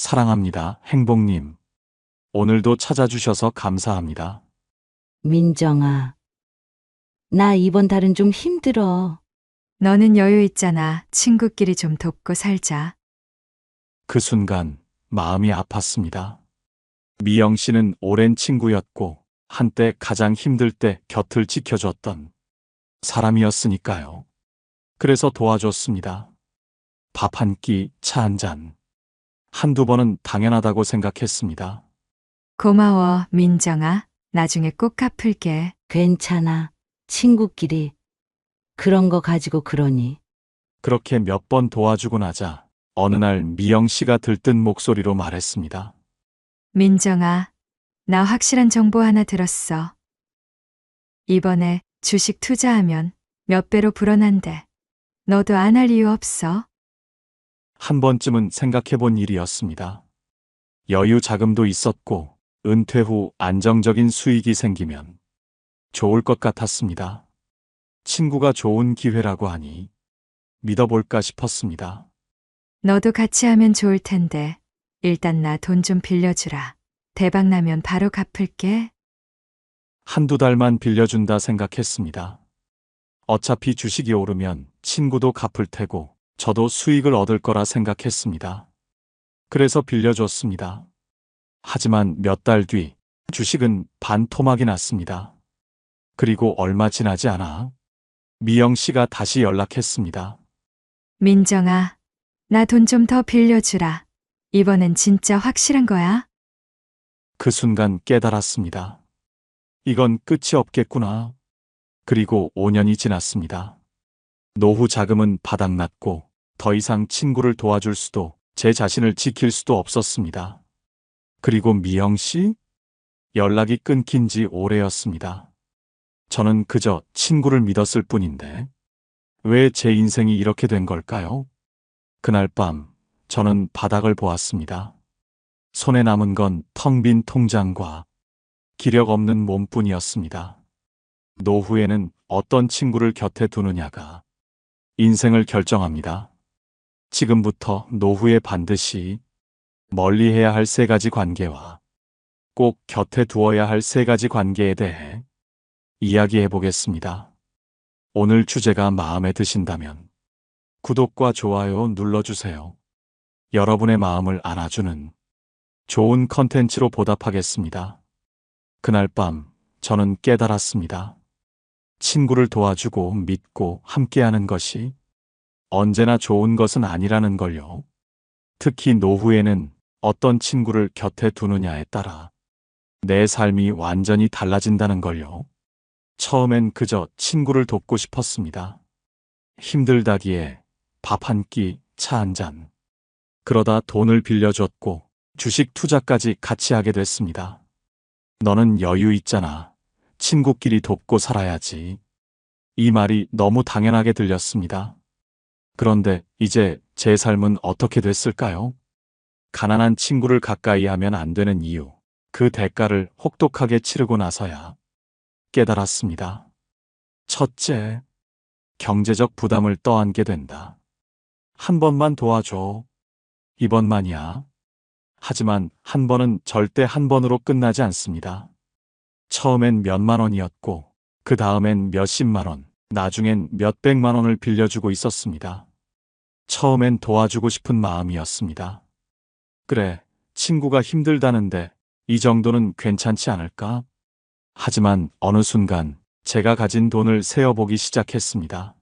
사랑합니다, 행복님. 오늘도 찾아주셔서 감사합니다. 민정아, 나 이번 달은 좀 힘들어. 너는 여유 있잖아. 친구끼리 좀 돕고 살자. 그 순간 마음이 아팠습니다. 미영 씨는 오랜 친구였고 한때 가장 힘들 때 곁을 지켜줬던 사람이었으니까요. 그래서 도와줬습니다. 밥 한 끼, 차 한 잔. 한두 번은 당연하다고 생각했습니다. 고마워, 민정아. 나중에 꼭 갚을게. 괜찮아. 친구끼리. 그런 거 가지고 그러니. 그렇게 몇 번 도와주고 나자 어느 날 미영 씨가 들뜬 목소리로 말했습니다. 민정아, 나 확실한 정보 하나 들었어. 이번에 주식 투자하면 몇 배로 불어난대. 너도 안 할 이유 없어? 한 번쯤은 생각해 본 일이었습니다. 여유 자금도 있었고 은퇴 후 안정적인 수익이 생기면 좋을 것 같았습니다. 친구가 좋은 기회라고 하니 믿어볼까 싶었습니다. 너도 같이 하면 좋을 텐데. 일단 나 돈 좀 빌려주라. 대박 나면 바로 갚을게. 한두 달만 빌려준다 생각했습니다. 어차피 주식이 오르면 친구도 갚을 테고 저도 수익을 얻을 거라 생각했습니다. 그래서 빌려줬습니다. 하지만 몇 달 뒤 주식은 반토막이 났습니다. 그리고 얼마 지나지 않아 미영 씨가 다시 연락했습니다. 민정아, 나 돈 좀 더 빌려주라. 이번엔 진짜 확실한 거야? 그 순간 깨달았습니다. 이건 끝이 없겠구나. 그리고 5년이 지났습니다. 노후 자금은 바닥났고 더 이상 친구를 도와줄 수도 제 자신을 지킬 수도 없었습니다. 그리고 미영 씨? 연락이 끊긴 지 오래였습니다. 저는 그저 친구를 믿었을 뿐인데 왜 제 인생이 이렇게 된 걸까요? 그날 밤 저는 바닥을 보았습니다. 손에 남은 건 텅 빈 통장과 기력 없는 몸뿐이었습니다. 노후에는 어떤 친구를 곁에 두느냐가 인생을 결정합니다. 지금부터 노후에 반드시 멀리해야 할 세 가지 관계와 꼭 곁에 두어야 할 세 가지 관계에 대해 이야기해 보겠습니다. 오늘 주제가 마음에 드신다면 구독과 좋아요 눌러주세요. 여러분의 마음을 안아주는 좋은 컨텐츠로 보답하겠습니다. 그날 밤 저는 깨달았습니다. 친구를 도와주고 믿고 함께하는 것이 언제나 좋은 것은 아니라는 걸요. 특히 노후에는 어떤 친구를 곁에 두느냐에 따라 내 삶이 완전히 달라진다는 걸요. 처음엔 그저 친구를 돕고 싶었습니다. 힘들다기에 밥 한 끼, 차 한 잔. 그러다 돈을 빌려줬고 주식 투자까지 같이 하게 됐습니다. 너는 여유 있잖아. 친구끼리 돕고 살아야지. 이 말이 너무 당연하게 들렸습니다. 그런데 이제 제 삶은 어떻게 됐을까요? 가난한 친구를 가까이 하면 안 되는 이유, 그 대가를 혹독하게 치르고 나서야 깨달았습니다. 첫째, 경제적 부담을 떠안게 된다. 한 번만 도와줘. 이번만이야. 하지만 한 번은 절대 한 번으로 끝나지 않습니다. 처음엔 몇만 원이었고, 그 다음엔 몇십만 원, 나중엔 몇백만 원을 빌려주고 있었습니다. 처음엔 도와주고 싶은 마음이었습니다. 그래, 친구가 힘들다는데 이 정도는 괜찮지 않을까? 하지만 어느 순간 제가 가진 돈을 세어보기 시작했습니다.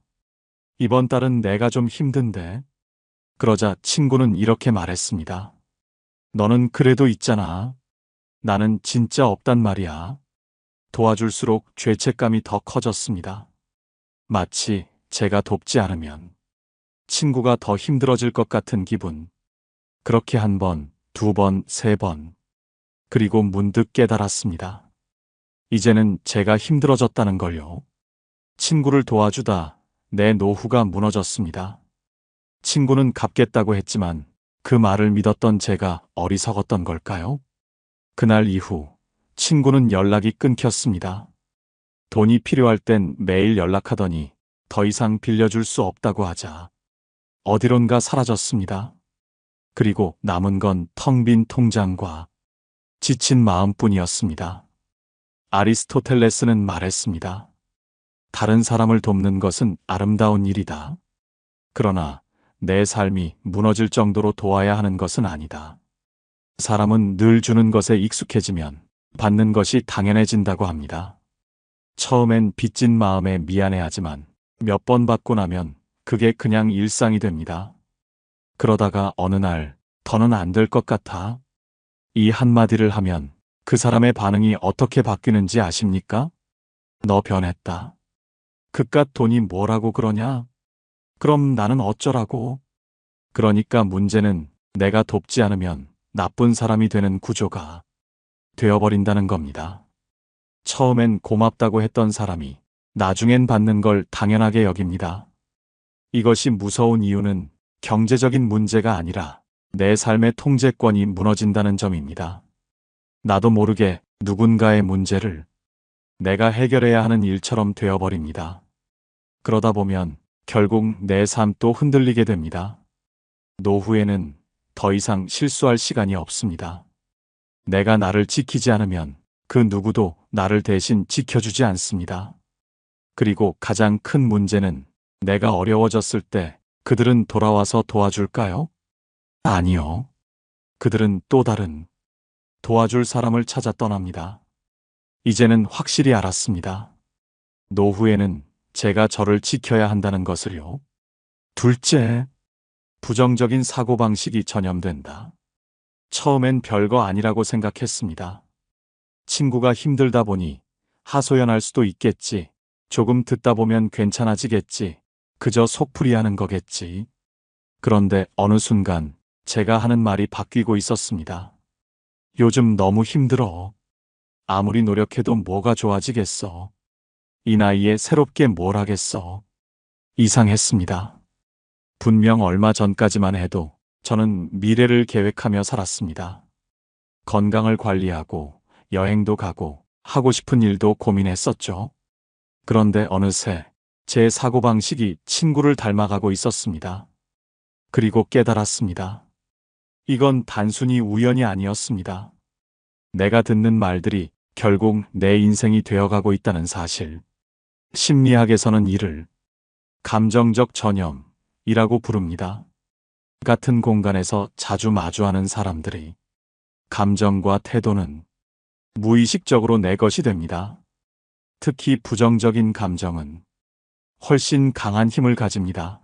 이번 달은 내가 좀 힘든데. 그러자 친구는 이렇게 말했습니다. 너는 그래도 있잖아. 나는 진짜 없단 말이야. 도와줄수록 죄책감이 더 커졌습니다. 마치 제가 돕지 않으면 친구가 더 힘들어질 것 같은 기분. 그렇게 한 번, 두 번, 세 번. 그리고 문득 깨달았습니다. 이제는 제가 힘들어졌다는 걸요. 친구를 도와주다 내 노후가 무너졌습니다. 친구는 갚겠다고 했지만 그 말을 믿었던 제가 어리석었던 걸까요? 그날 이후 친구는 연락이 끊겼습니다. 돈이 필요할 땐 매일 연락하더니 더 이상 빌려줄 수 없다고 하자 어디론가 사라졌습니다. 그리고 남은 건 텅 빈 통장과 지친 마음뿐이었습니다. 아리스토텔레스는 말했습니다. 다른 사람을 돕는 것은 아름다운 일이다. 그러나 내 삶이 무너질 정도로 도와야 하는 것은 아니다. 사람은 늘 주는 것에 익숙해지면 받는 것이 당연해진다고 합니다. 처음엔 빚진 마음에 미안해하지만 몇 번 받고 나면 그게 그냥 일상이 됩니다. 그러다가 어느 날 더는 안 될 것 같아. 이 한마디를 하면 그 사람의 반응이 어떻게 바뀌는지 아십니까? 너 변했다. 그깟 돈이 뭐라고 그러냐? 그럼 나는 어쩌라고? 그러니까 문제는 내가 돕지 않으면 나쁜 사람이 되는 구조가 되어버린다는 겁니다. 처음엔 고맙다고 했던 사람이 나중엔 받는 걸 당연하게 여깁니다. 이것이 무서운 이유는 경제적인 문제가 아니라 내 삶의 통제권이 무너진다는 점입니다. 나도 모르게 누군가의 문제를 내가 해결해야 하는 일처럼 되어버립니다. 그러다 보면 결국 내 삶도 흔들리게 됩니다. 노후에는 더 이상 실수할 시간이 없습니다. 내가 나를 지키지 않으면 그 누구도 나를 대신 지켜주지 않습니다. 그리고 가장 큰 문제는 내가 어려워졌을 때 그들은 돌아와서 도와줄까요? 아니요. 그들은 또 다른 도와줄 사람을 찾아 떠납니다. 이제는 확실히 알았습니다. 노후에는 제가 저를 지켜야 한다는 것을요. 둘째, 부정적인 사고방식이 전염된다. 처음엔 별거 아니라고 생각했습니다. 친구가 힘들다 보니 하소연할 수도 있겠지. 조금 듣다 보면 괜찮아지겠지. 그저 속풀이하는 거겠지. 그런데 어느 순간 제가 하는 말이 바뀌고 있었습니다. 요즘 너무 힘들어. 아무리 노력해도 뭐가 좋아지겠어. 이 나이에 새롭게 뭘 하겠어. 이상했습니다. 분명 얼마 전까지만 해도 저는 미래를 계획하며 살았습니다. 건강을 관리하고 여행도 가고 하고 싶은 일도 고민했었죠. 그런데 어느새 제 사고방식이 친구를 닮아가고 있었습니다. 그리고 깨달았습니다. 이건 단순히 우연이 아니었습니다. 내가 듣는 말들이 결국 내 인생이 되어가고 있다는 사실. 심리학에서는 이를 감정적 전염이라고 부릅니다. 같은 공간에서 자주 마주하는 사람들이 감정과 태도는 무의식적으로 내 것이 됩니다. 특히 부정적인 감정은 훨씬 강한 힘을 가집니다.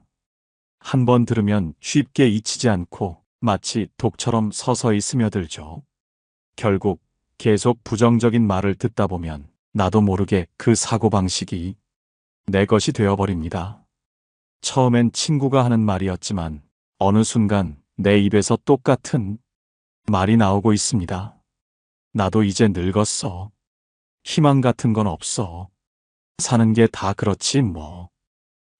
한 번 들으면 쉽게 잊히지 않고 마치 독처럼 서서히 스며들죠. 결국 계속 부정적인 말을 듣다 보면 나도 모르게 그 사고방식이 내 것이 되어버립니다. 처음엔 친구가 하는 말이었지만 어느 순간 내 입에서 똑같은 말이 나오고 있습니다. 나도 이제 늙었어. 희망 같은 건 없어. 사는 게 다 그렇지 뭐.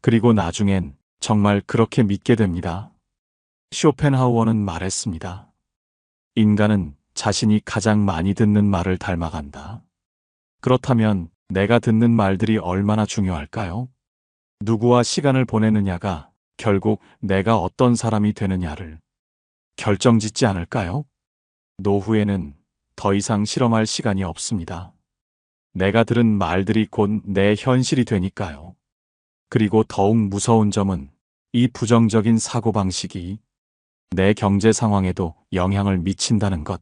그리고 나중엔 정말 그렇게 믿게 됩니다. 쇼펜하우어는 말했습니다. 인간은 자신이 가장 많이 듣는 말을 닮아간다. 그렇다면 내가 듣는 말들이 얼마나 중요할까요? 누구와 시간을 보내느냐가 결국 내가 어떤 사람이 되느냐를 결정짓지 않을까요? 노후에는 더 이상 실험할 시간이 없습니다. 내가 들은 말들이 곧 내 현실이 되니까요. 그리고 더욱 무서운 점은 이 부정적인 사고방식이 내 경제 상황에도 영향을 미친다는 것.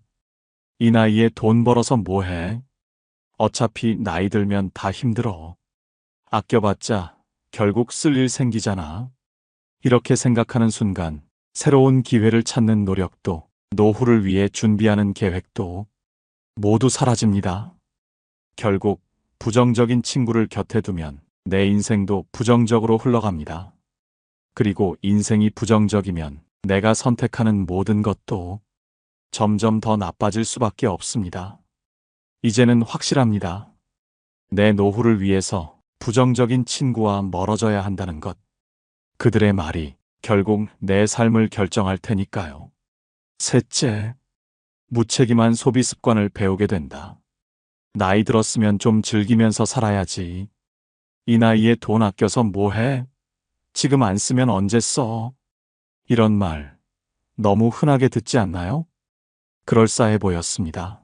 이 나이에 돈 벌어서 뭐해? 어차피 나이 들면 다 힘들어. 아껴봤자 결국 쓸 일 생기잖아. 이렇게 생각하는 순간 새로운 기회를 찾는 노력도 노후를 위해 준비하는 계획도 모두 사라집니다. 결국 부정적인 친구를 곁에 두면 내 인생도 부정적으로 흘러갑니다. 그리고 인생이 부정적이면 내가 선택하는 모든 것도 점점 더 나빠질 수밖에 없습니다. 이제는 확실합니다. 내 노후를 위해서 부정적인 친구와 멀어져야 한다는 것. 그들의 말이 결국 내 삶을 결정할 테니까요. 셋째, 무책임한 소비 습관을 배우게 된다. 나이 들었으면 좀 즐기면서 살아야지. 이 나이에 돈 아껴서 뭐해? 지금 안 쓰면 언제 써? 이런 말, 너무 흔하게 듣지 않나요? 그럴싸해 보였습니다.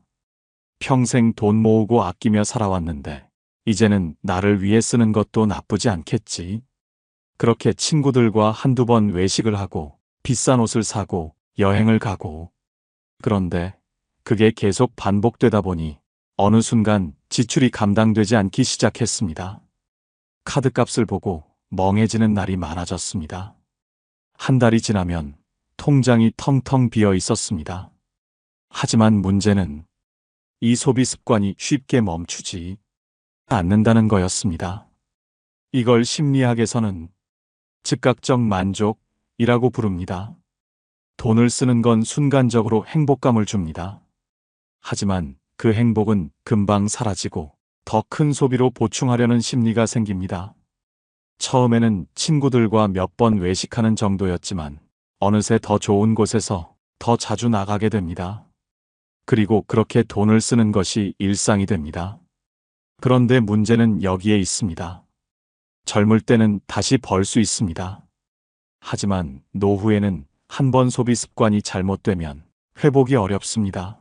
평생 돈 모으고 아끼며 살아왔는데 이제는 나를 위해 쓰는 것도 나쁘지 않겠지. 그렇게 친구들과 한두 번 외식을 하고 비싼 옷을 사고 여행을 가고. 그런데 그게 계속 반복되다 보니 어느 순간 지출이 감당되지 않기 시작했습니다. 카드값을 보고 멍해지는 날이 많아졌습니다. 한 달이 지나면 통장이 텅텅 비어 있었습니다. 하지만 문제는 이 소비 습관이 쉽게 멈추지 않는다는 거였습니다. 이걸 심리학에서는 즉각적 만족이라고 부릅니다. 돈을 쓰는 건 순간적으로 행복감을 줍니다. 하지만 그 행복은 금방 사라지고 더 큰 소비로 보충하려는 심리가 생깁니다. 처음에는 친구들과 몇 번 외식하는 정도였지만 어느새 더 좋은 곳에서 더 자주 나가게 됩니다. 그리고 그렇게 돈을 쓰는 것이 일상이 됩니다. 그런데 문제는 여기에 있습니다. 젊을 때는 다시 벌 수 있습니다. 하지만 노후에는 한 번 소비 습관이 잘못되면 회복이 어렵습니다.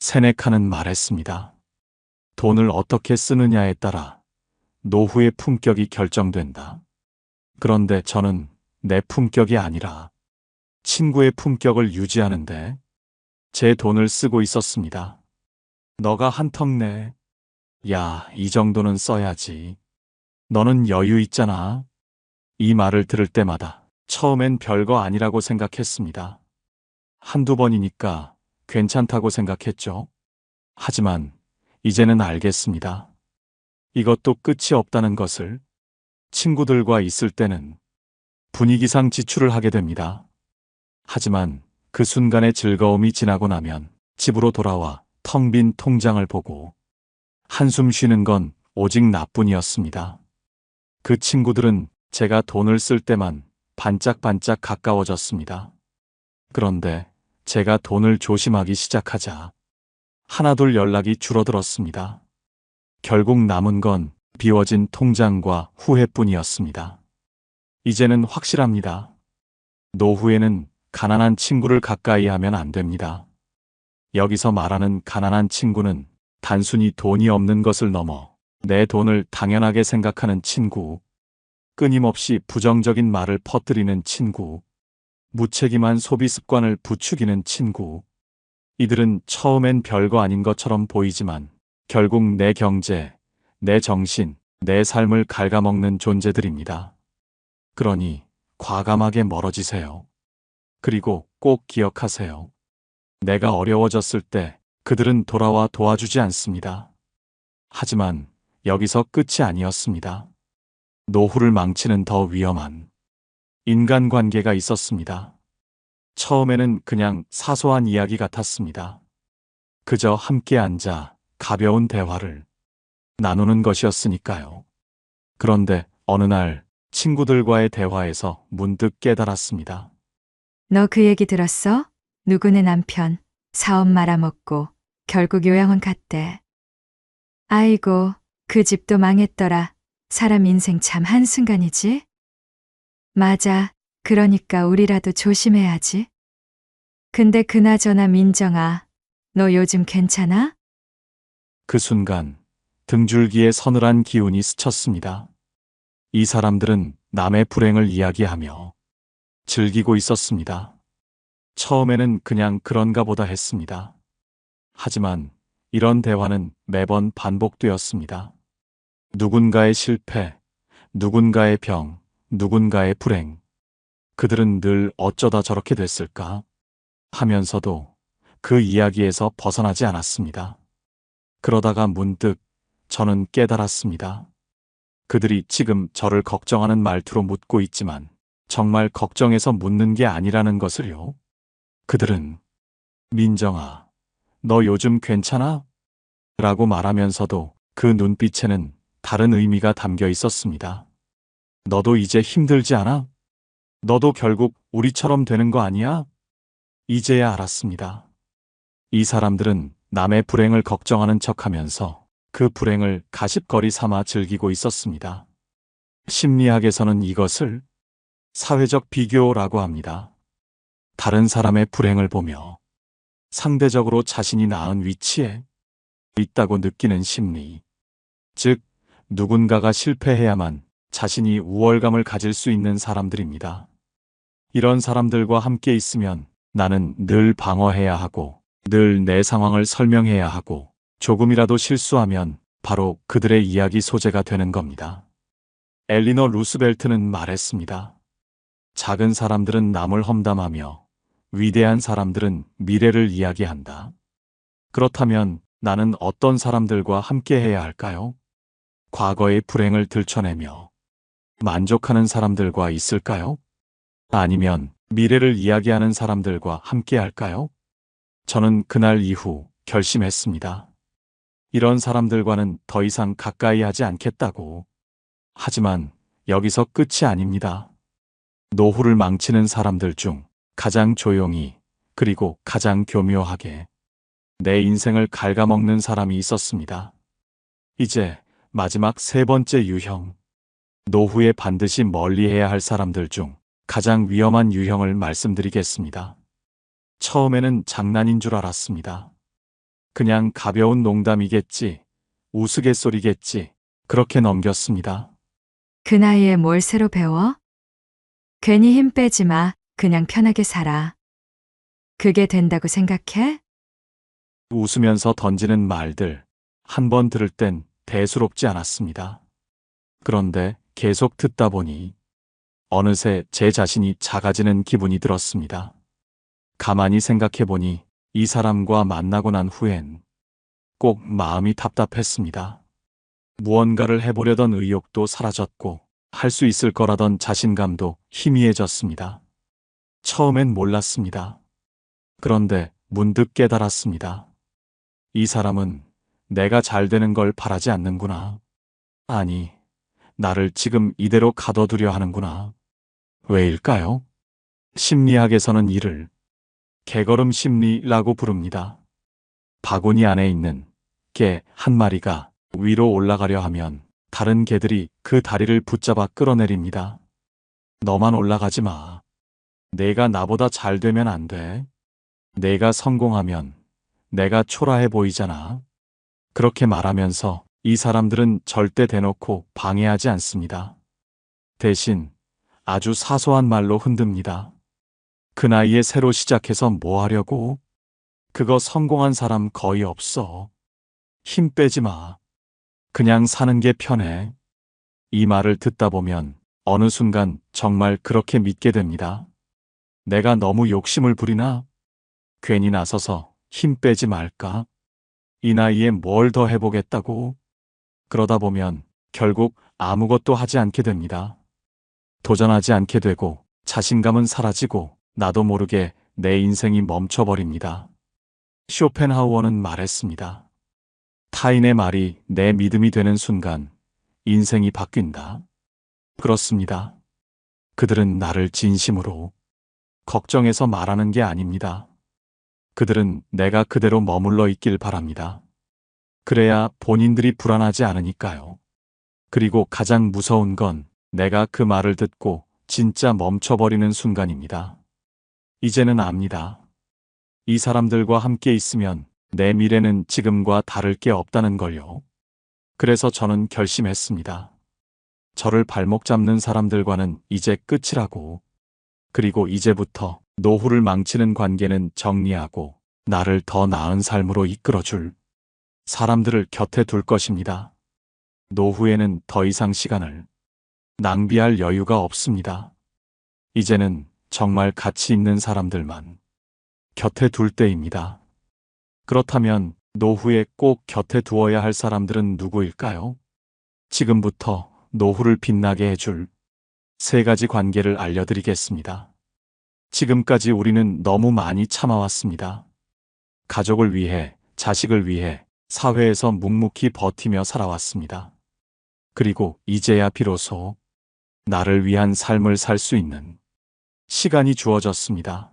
세네카는 말했습니다. 돈을 어떻게 쓰느냐에 따라 노후의 품격이 결정된다. 그런데 저는 내 품격이 아니라 친구의 품격을 유지하는데 제 돈을 쓰고 있었습니다. 너가 한턱 내. 야, 이 정도는 써야지. 너는 여유 있잖아. 이 말을 들을 때마다 처음엔 별거 아니라고 생각했습니다. 한두 번이니까 괜찮다고 생각했죠. 하지만 이제는 알겠습니다. 이것도 끝이 없다는 것을. 친구들과 있을 때는 분위기상 지출을 하게 됩니다. 하지만 그 순간의 즐거움이 지나고 나면 집으로 돌아와 텅 빈 통장을 보고 한숨 쉬는 건 오직 나뿐이었습니다. 그 친구들은 제가 돈을 쓸 때만 반짝반짝 가까워졌습니다. 그런데 제가 돈을 조심하기 시작하자 하나둘 연락이 줄어들었습니다. 결국 남은 건 비워진 통장과 후회뿐이었습니다. 이제는 확실합니다. 노후에는 가난한 친구를 가까이 하면 안 됩니다. 여기서 말하는 가난한 친구는 단순히 돈이 없는 것을 넘어 내 돈을 당연하게 생각하는 친구, 끊임없이 부정적인 말을 퍼뜨리는 친구, 무책임한 소비 습관을 부추기는 친구. 이들은 처음엔 별거 아닌 것처럼 보이지만 결국 내 경제, 내 정신, 내 삶을 갉아먹는 존재들입니다. 그러니 과감하게 멀어지세요. 그리고 꼭 기억하세요. 내가 어려워졌을 때 그들은 돌아와 도와주지 않습니다. 하지만 여기서 끝이 아니었습니다. 노후를 망치는 더 위험한 인간관계가 있었습니다. 처음에는 그냥 사소한 이야기 같았습니다. 그저 함께 앉아 가벼운 대화를 나누는 것이었으니까요. 그런데 어느 날 친구들과의 대화에서 문득 깨달았습니다. 너 그 얘기 들었어? 누구네 남편 사업 말아먹고 결국 요양원 갔대. 아이고, 그 집도 망했더라. 사람 인생 참 한순간이지? 맞아. 그러니까 우리라도 조심해야지. 근데 그나저나 민정아, 너 요즘 괜찮아? 그 순간 등줄기에 서늘한 기운이 스쳤습니다. 이 사람들은 남의 불행을 이야기하며 즐기고 있었습니다. 처음에는 그냥 그런가 보다 했습니다. 하지만 이런 대화는 매번 반복되었습니다. 누군가의 실패, 누군가의 병, 누군가의 불행. 그들은 늘 어쩌다 저렇게 됐을까 하면서도 그 이야기에서 벗어나지 않았습니다. 그러다가 문득 저는 깨달았습니다. 그들이 지금 저를 걱정하는 말투로 묻고 있지만 정말 걱정해서 묻는 게 아니라는 것을요. 그들은 민정아, 너 요즘 괜찮아? 라고 말하면서도 그 눈빛에는 다른 의미가 담겨 있었습니다. 너도 이제 힘들지 않아? 너도 결국 우리처럼 되는 거 아니야? 이제야 알았습니다. 이 사람들은 남의 불행을 걱정하는 척하면서 그 불행을 가십거리 삼아 즐기고 있었습니다. 심리학에서는 이것을 사회적 비교라고 합니다. 다른 사람의 불행을 보며 상대적으로 자신이 나은 위치에 있다고 느끼는 심리. 즉, 누군가가 실패해야만 자신이 우월감을 가질 수 있는 사람들입니다. 이런 사람들과 함께 있으면 나는 늘 방어해야 하고, 늘 내 상황을 설명해야 하고, 조금이라도 실수하면 바로 그들의 이야기 소재가 되는 겁니다. 엘리너 루스벨트는 말했습니다. 작은 사람들은 남을 험담하며 위대한 사람들은 미래를 이야기한다. 그렇다면 나는 어떤 사람들과 함께 해야 할까요? 과거의 불행을 들춰내며 만족하는 사람들과 있을까요? 아니면 미래를 이야기하는 사람들과 함께 할까요? 저는 그날 이후 결심했습니다. 이런 사람들과는 더 이상 가까이 하지 않겠다고. 하지만 여기서 끝이 아닙니다. 노후를 망치는 사람들 중 가장 조용히 그리고 가장 교묘하게 내 인생을 갉아먹는 사람이 있었습니다. 이제 마지막 세 번째 유형, 노후에 반드시 멀리해야 할 사람들 중 가장 위험한 유형을 말씀드리겠습니다. 처음에는 장난인 줄 알았습니다. 그냥 가벼운 농담이겠지, 우스갯소리겠지, 그렇게 넘겼습니다. 그 나이에 뭘 새로 배워? 괜히 힘 빼지 마. 그냥 편하게 살아. 그게 된다고 생각해? 웃으면서 던지는 말들, 한 번 들을 땐 대수롭지 않았습니다. 그런데 계속 듣다 보니 어느새 제 자신이 작아지는 기분이 들었습니다. 가만히 생각해 보니 이 사람과 만나고 난 후엔 꼭 마음이 답답했습니다. 무언가를 해보려던 의욕도 사라졌고 할 수 있을 거라던 자신감도 희미해졌습니다. 처음엔 몰랐습니다. 그런데 문득 깨달았습니다. 이 사람은 내가 잘 되는 걸 바라지 않는구나. 아니, 나를 지금 이대로 가둬두려 하는구나. 왜일까요? 심리학에서는 이를 개걸음 심리라고 부릅니다. 바구니 안에 있는 개 한 마리가 위로 올라가려 하면 다른 개들이 그 다리를 붙잡아 끌어내립니다. 너만 올라가지 마. 내가 나보다 잘 되면 안 돼. 내가 성공하면 내가 초라해 보이잖아. 그렇게 말하면서 이 사람들은 절대 대놓고 방해하지 않습니다. 대신 아주 사소한 말로 흔듭니다. 그 나이에 새로 시작해서 뭐 하려고? 그거 성공한 사람 거의 없어. 힘 빼지 마. 그냥 사는 게 편해. 이 말을 듣다 보면 어느 순간 정말 그렇게 믿게 됩니다. 내가 너무 욕심을 부리나? 괜히 나서서 힘 빼지 말까? 이 나이에 뭘 더 해보겠다고? 그러다 보면 결국 아무것도 하지 않게 됩니다. 도전하지 않게 되고 자신감은 사라지고 나도 모르게 내 인생이 멈춰버립니다. 쇼펜하우어는 말했습니다. 타인의 말이 내 믿음이 되는 순간 인생이 바뀐다. 그렇습니다. 그들은 나를 진심으로 걱정해서 말하는 게 아닙니다. 그들은 내가 그대로 머물러 있길 바랍니다. 그래야 본인들이 불안하지 않으니까요. 그리고 가장 무서운 건 내가 그 말을 듣고 진짜 멈춰버리는 순간입니다. 이제는 압니다. 이 사람들과 함께 있으면 내 미래는 지금과 다를 게 없다는 걸요. 그래서 저는 결심했습니다. 저를 발목 잡는 사람들과는 이제 끝이라고. 그리고 이제부터 노후를 망치는 관계는 정리하고 나를 더 나은 삶으로 이끌어줄 사람들을 곁에 둘 것입니다. 노후에는 더 이상 시간을 낭비할 여유가 없습니다. 이제는 정말 가치 있는 사람들만 곁에 둘 때입니다. 그렇다면 노후에 꼭 곁에 두어야 할 사람들은 누구일까요? 지금부터 노후를 빛나게 해줄 세 가지 관계를 알려드리겠습니다. 지금까지 우리는 너무 많이 참아왔습니다. 가족을 위해, 자식을 위해 사회에서 묵묵히 버티며 살아왔습니다. 그리고 이제야 비로소 나를 위한 삶을 살 수 있는 시간이 주어졌습니다.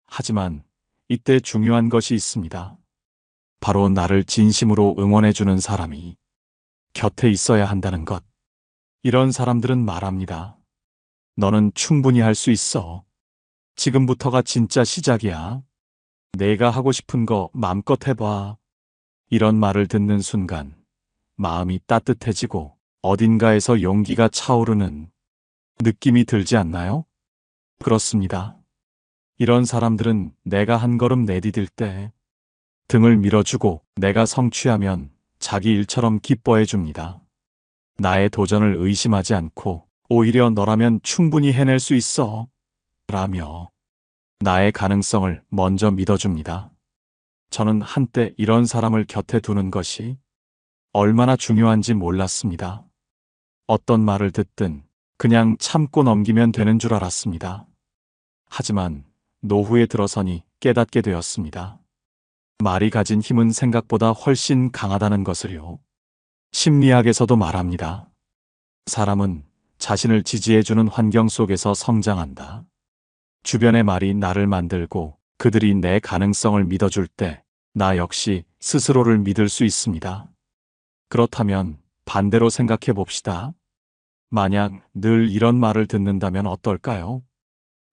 하지만 이때 중요한 것이 있습니다. 바로 나를 진심으로 응원해주는 사람이 곁에 있어야 한다는 것. 이런 사람들은 말합니다. 너는 충분히 할 수 있어. 지금부터가 진짜 시작이야. 내가 하고 싶은 거 마음껏 해봐. 이런 말을 듣는 순간 마음이 따뜻해지고 어딘가에서 용기가 차오르는 느낌이 들지 않나요? 그렇습니다. 이런 사람들은 내가 한 걸음 내디딜 때 등을 밀어주고 내가 성취하면 자기 일처럼 기뻐해 줍니다. 나의 도전을 의심하지 않고 오히려 너라면 충분히 해낼 수 있어 라며 나의 가능성을 먼저 믿어줍니다. 저는 한때 이런 사람을 곁에 두는 것이 얼마나 중요한지 몰랐습니다. 어떤 말을 듣든 그냥 참고 넘기면 되는 줄 알았습니다. 하지만 노후에 들어서니 깨닫게 되었습니다. 말이 가진 힘은 생각보다 훨씬 강하다는 것을요. 심리학에서도 말합니다. 사람은 자신을 지지해주는 환경 속에서 성장한다. 주변의 말이 나를 만들고 그들이 내 가능성을 믿어줄 때 나 역시 스스로를 믿을 수 있습니다. 그렇다면 반대로 생각해 봅시다. 만약 늘 이런 말을 듣는다면 어떨까요?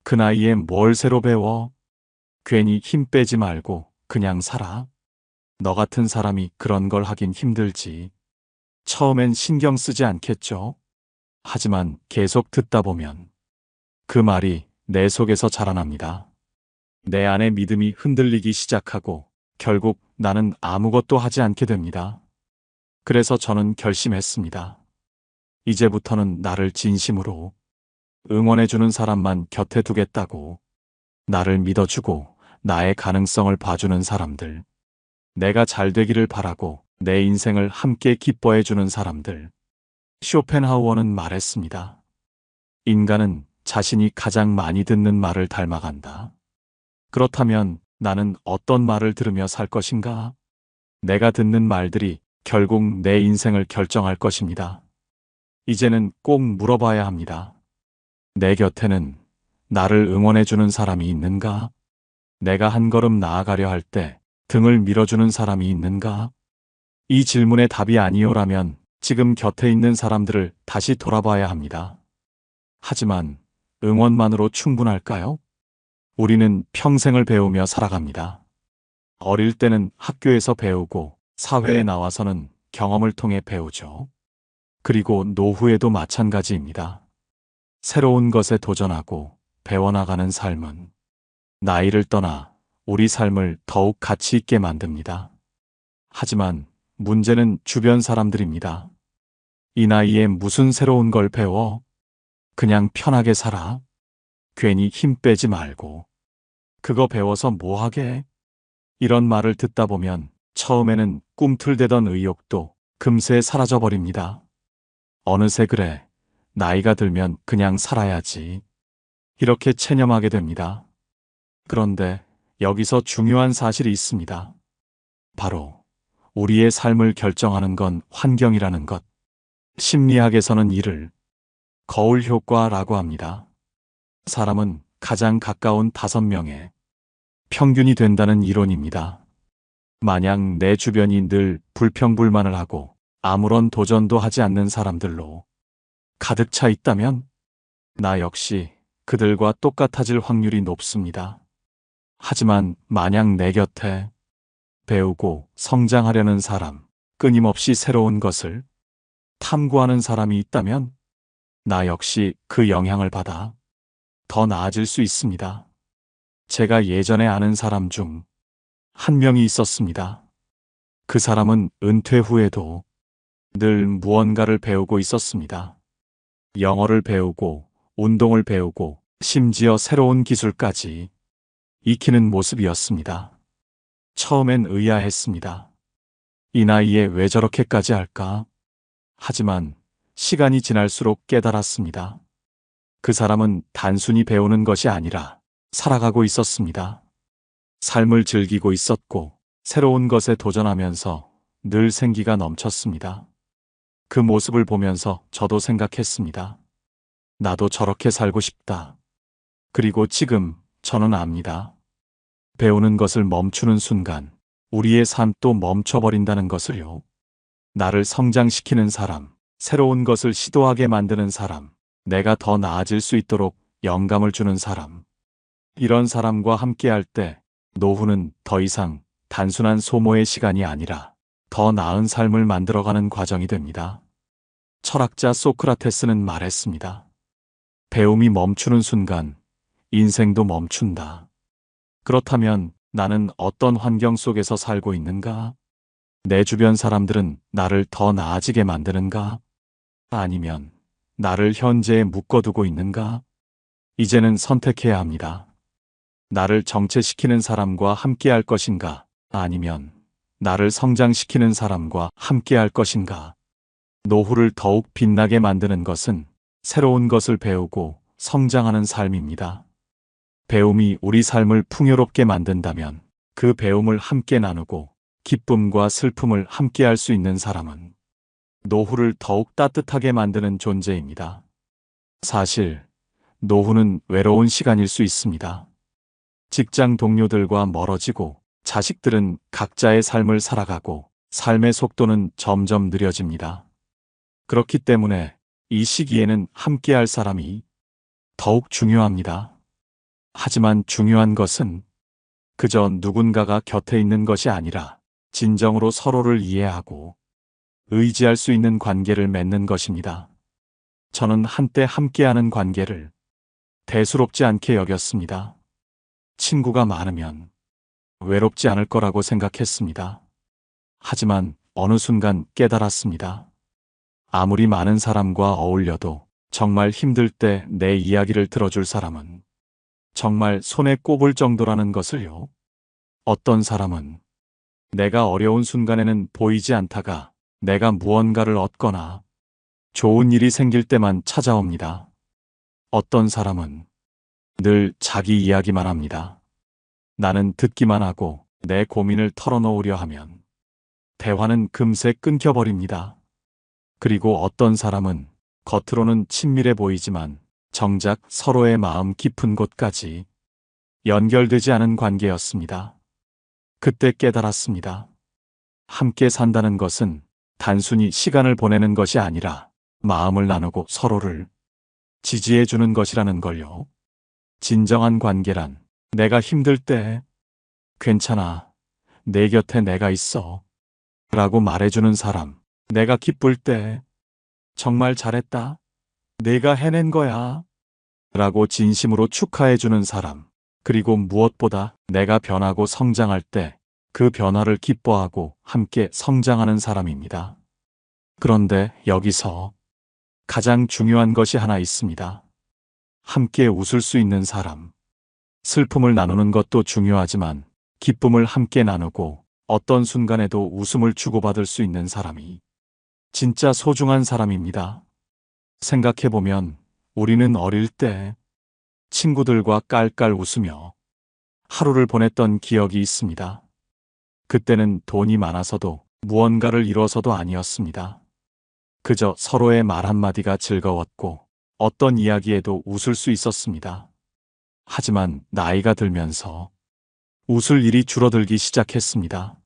그 나이에 뭘 새로 배워? 괜히 힘 빼지 말고 그냥 살아. 너 같은 사람이 그런 걸 하긴 힘들지. 처음엔 신경 쓰지 않겠죠? 하지만 계속 듣다 보면 그 말이 내 속에서 자라납니다. 내 안의 믿음이 흔들리기 시작하고 결국 나는 아무것도 하지 않게 됩니다. 그래서 저는 결심했습니다. 이제부터는 나를 진심으로 응원해주는 사람만 곁에 두겠다고. 나를 믿어주고 나의 가능성을 봐주는 사람들. 내가 잘 되기를 바라고 내 인생을 함께 기뻐해주는 사람들. 쇼펜하우어는 말했습니다. 인간은 자신이 가장 많이 듣는 말을 닮아간다. 그렇다면 나는 어떤 말을 들으며 살 것인가? 내가 듣는 말들이 결국 내 인생을 결정할 것입니다. 이제는 꼭 물어봐야 합니다. 내 곁에는 나를 응원해주는 사람이 있는가? 내가 한 걸음 나아가려 할 때 등을 밀어주는 사람이 있는가? 이 질문의 답이 아니오라면 지금 곁에 있는 사람들을 다시 돌아봐야 합니다. 하지만 응원만으로 충분할까요? 우리는 평생을 배우며 살아갑니다. 어릴 때는 학교에서 배우고 사회에 나와서는 경험을 통해 배우죠. 그리고 노후에도 마찬가지입니다. 새로운 것에 도전하고 배워나가는 삶은 나이를 떠나 우리 삶을 더욱 가치 있게 만듭니다. 하지만 문제는 주변 사람들입니다. 이 나이에 무슨 새로운 걸 배워? 그냥 편하게 살아. 괜히 힘 빼지 말고. 그거 배워서 뭐 하게? 이런 말을 듣다 보면 처음에는 꿈틀대던 의욕도 금세 사라져버립니다. 어느새 그래. 나이가 들면 그냥 살아야지. 이렇게 체념하게 됩니다. 그런데 여기서 중요한 사실이 있습니다. 바로 우리의 삶을 결정하는 건 환경이라는 것. 심리학에서는 이를 거울 효과라고 합니다. 사람은 가장 가까운 5명의 평균이 된다는 이론입니다. 만약 내 주변이 늘 불평불만을 하고 아무런 도전도 하지 않는 사람들로 가득 차 있다면 나 역시 그들과 똑같아질 확률이 높습니다. 하지만 만약 내 곁에 배우고 성장하려는 사람, 끊임없이 새로운 것을 탐구하는 사람이 있다면 나 역시 그 영향을 받아 더 나아질 수 있습니다. 제가 예전에 아는 사람 중 한 명이 있었습니다. 그 사람은 은퇴 후에도 늘 무언가를 배우고 있었습니다. 영어를 배우고 운동을 배우고 심지어 새로운 기술까지 익히는 모습이었습니다. 처음엔 의아했습니다. 이 나이에 왜 저렇게까지 할까? 하지만 시간이 지날수록 깨달았습니다. 그 사람은 단순히 배우는 것이 아니라 살아가고 있었습니다. 삶을 즐기고 있었고 새로운 것에 도전하면서 늘 생기가 넘쳤습니다. 그 모습을 보면서 저도 생각했습니다. 나도 저렇게 살고 싶다. 그리고 지금 저는 압니다. 배우는 것을 멈추는 순간 우리의 삶도 멈춰버린다는 것을요. 나를 성장시키는 사람, 새로운 것을 시도하게 만드는 사람, 내가 더 나아질 수 있도록 영감을 주는 사람. 이런 사람과 함께할 때 노후는 더 이상 단순한 소모의 시간이 아니라 더 나은 삶을 만들어가는 과정이 됩니다. 철학자 소크라테스는 말했습니다. 배움이 멈추는 순간 인생도 멈춘다. 그렇다면 나는 어떤 환경 속에서 살고 있는가? 내 주변 사람들은 나를 더 나아지게 만드는가? 아니면 나를 현재에 묶어두고 있는가? 이제는 선택해야 합니다. 나를 정체시키는 사람과 함께할 것인가? 아니면 나를 성장시키는 사람과 함께할 것인가? 노후를 더욱 빛나게 만드는 것은 새로운 것을 배우고 성장하는 삶입니다. 배움이 우리 삶을 풍요롭게 만든다면 그 배움을 함께 나누고 기쁨과 슬픔을 함께할 수 있는 사람은 노후를 더욱 따뜻하게 만드는 존재입니다. 사실 노후는 외로운 시간일 수 있습니다. 직장 동료들과 멀어지고 자식들은 각자의 삶을 살아가고 삶의 속도는 점점 느려집니다. 그렇기 때문에 이 시기에는 함께할 사람이 더욱 중요합니다. 하지만 중요한 것은 그저 누군가가 곁에 있는 것이 아니라 진정으로 서로를 이해하고 의지할 수 있는 관계를 맺는 것입니다. 저는 한때 함께하는 관계를 대수롭지 않게 여겼습니다. 친구가 많으면 외롭지 않을 거라고 생각했습니다. 하지만 어느 순간 깨달았습니다. 아무리 많은 사람과 어울려도 정말 힘들 때 내 이야기를 들어줄 사람은 정말 손에 꼽을 정도라는 것을요. 어떤 사람은 내가 어려운 순간에는 보이지 않다가 내가 무언가를 얻거나 좋은 일이 생길 때만 찾아옵니다. 어떤 사람은 늘 자기 이야기만 합니다. 나는 듣기만 하고 내 고민을 털어놓으려 하면 대화는 금세 끊겨버립니다. 그리고 어떤 사람은 겉으로는 친밀해 보이지만 정작 서로의 마음 깊은 곳까지 연결되지 않은 관계였습니다. 그때 깨달았습니다. 함께 산다는 것은 단순히 시간을 보내는 것이 아니라 마음을 나누고 서로를 지지해 주는 것이라는 걸요. 진정한 관계란 내가 힘들 때 괜찮아, 내 곁에 내가 있어 라고 말해주는 사람, 내가 기쁠 때 정말 잘했다, 내가 해낸 거야 라고 진심으로 축하해주는 사람, 그리고 무엇보다 내가 변하고 성장할 때 그 변화를 기뻐하고 함께 성장하는 사람입니다. 그런데 여기서 가장 중요한 것이 하나 있습니다. 함께 웃을 수 있는 사람. 슬픔을 나누는 것도 중요하지만 기쁨을 함께 나누고 어떤 순간에도 웃음을 주고받을 수 있는 사람이 진짜 소중한 사람입니다. 생각해보면 우리는 어릴 때 친구들과 깔깔 웃으며 하루를 보냈던 기억이 있습니다. 그때는 돈이 많아서도 무언가를 이뤄서도 아니었습니다. 그저 서로의 말 한마디가 즐거웠고 어떤 이야기에도 웃을 수 있었습니다. 하지만 나이가 들면서 웃을 일이 줄어들기 시작했습니다.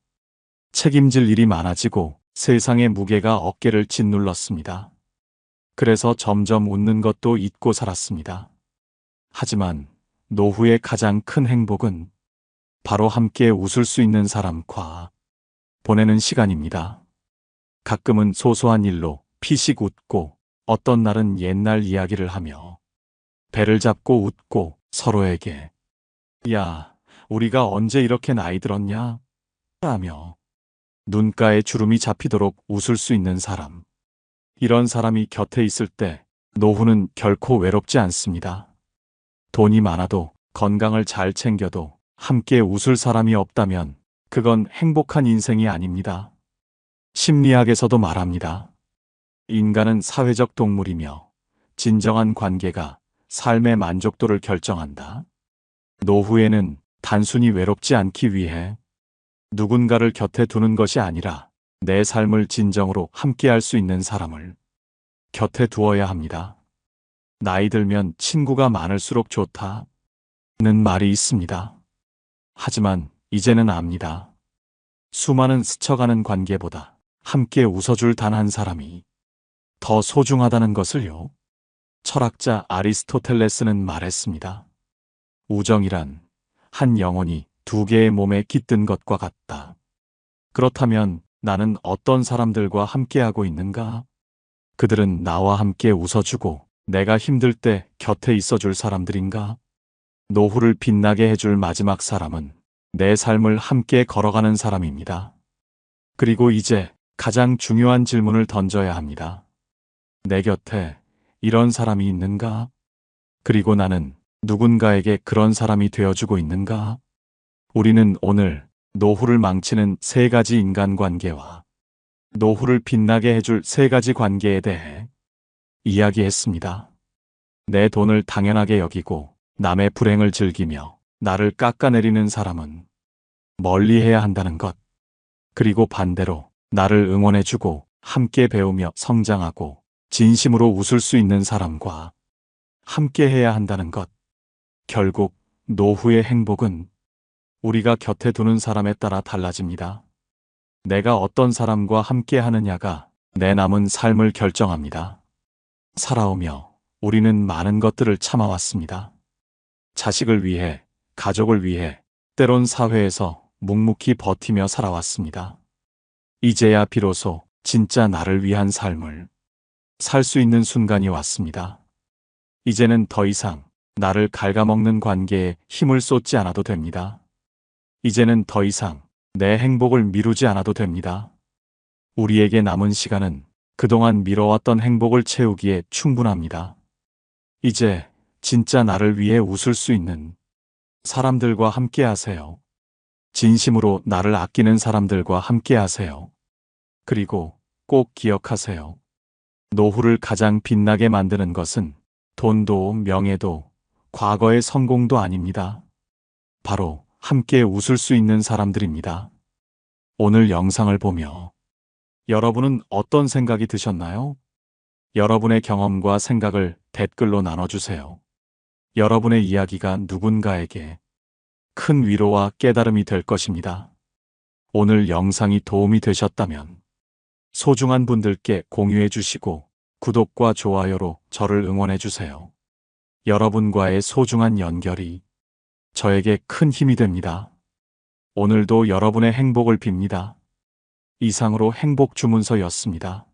책임질 일이 많아지고 세상의 무게가 어깨를 짓눌렀습니다. 그래서 점점 웃는 것도 잊고 살았습니다. 하지만 노후의 가장 큰 행복은 바로 함께 웃을 수 있는 사람과 보내는 시간입니다. 가끔은 소소한 일로 피식 웃고 어떤 날은 옛날 이야기를 하며 배를 잡고 웃고 서로에게 야, 우리가 언제 이렇게 나이 들었냐? 라며 눈가에 주름이 잡히도록 웃을 수 있는 사람. 이런 사람이 곁에 있을 때 노후는 결코 외롭지 않습니다. 돈이 많아도 건강을 잘 챙겨도 함께 웃을 사람이 없다면 그건 행복한 인생이 아닙니다. 심리학에서도 말합니다. 인간은 사회적 동물이며 진정한 관계가 삶의 만족도를 결정한다. 노후에는 단순히 외롭지 않기 위해 누군가를 곁에 두는 것이 아니라 내 삶을 진정으로 함께할 수 있는 사람을 곁에 두어야 합니다. 나이 들면 친구가 많을수록 좋다는 말이 있습니다. 하지만 이제는 압니다. 수많은 스쳐가는 관계보다 함께 웃어줄 단 한 사람이 더 소중하다는 것을요. 철학자 아리스토텔레스는 말했습니다. 우정이란 한 영혼이 두 개의 몸에 깃든 것과 같다. 그렇다면 나는 어떤 사람들과 함께하고 있는가? 그들은 나와 함께 웃어주고 내가 힘들 때 곁에 있어줄 사람들인가? 노후를 빛나게 해줄 마지막 사람은 내 삶을 함께 걸어가는 사람입니다. 그리고 이제 가장 중요한 질문을 던져야 합니다. 내 곁에 이런 사람이 있는가? 그리고 나는 누군가에게 그런 사람이 되어주고 있는가? 우리는 오늘 노후를 망치는 세 가지 인간관계와 노후를 빛나게 해줄 세 가지 관계에 대해 이야기했습니다. 내 돈을 당연하게 여기고 남의 불행을 즐기며 나를 깎아내리는 사람은 멀리해야 한다는 것. 그리고 반대로 나를 응원해주고 함께 배우며 성장하고 진심으로 웃을 수 있는 사람과 함께해야 한다는 것. 결국 노후의 행복은 우리가 곁에 두는 사람에 따라 달라집니다. 내가 어떤 사람과 함께 하느냐가 내 남은 삶을 결정합니다. 살아오며 우리는 많은 것들을 참아왔습니다. 자식을 위해, 가족을 위해, 때론 사회에서 묵묵히 버티며 살아왔습니다. 이제야 비로소 진짜 나를 위한 삶을 살 수 있는 순간이 왔습니다. 이제는 더 이상 나를 갉아먹는 관계에 힘을 쏟지 않아도 됩니다. 이제는 더 이상 내 행복을 미루지 않아도 됩니다. 우리에게 남은 시간은 그동안 미뤄왔던 행복을 채우기에 충분합니다. 이제 진짜 나를 위해 웃을 수 있는 사람들과 함께 하세요. 진심으로 나를 아끼는 사람들과 함께 하세요. 그리고 꼭 기억하세요. 노후를 가장 빛나게 만드는 것은 돈도 명예도 과거의 성공도 아닙니다. 바로 함께 웃을 수 있는 사람들입니다. 오늘 영상을 보며 여러분은 어떤 생각이 드셨나요? 여러분의 경험과 생각을 댓글로 나눠주세요. 여러분의 이야기가 누군가에게 큰 위로와 깨달음이 될 것입니다. 오늘 영상이 도움이 되셨다면 소중한 분들께 공유해 주시고 구독과 좋아요로 저를 응원해 주세요. 여러분과의 소중한 연결이 저에게 큰 힘이 됩니다. 오늘도 여러분의 행복을 빕니다. 이상으로 행복 주문서였습니다.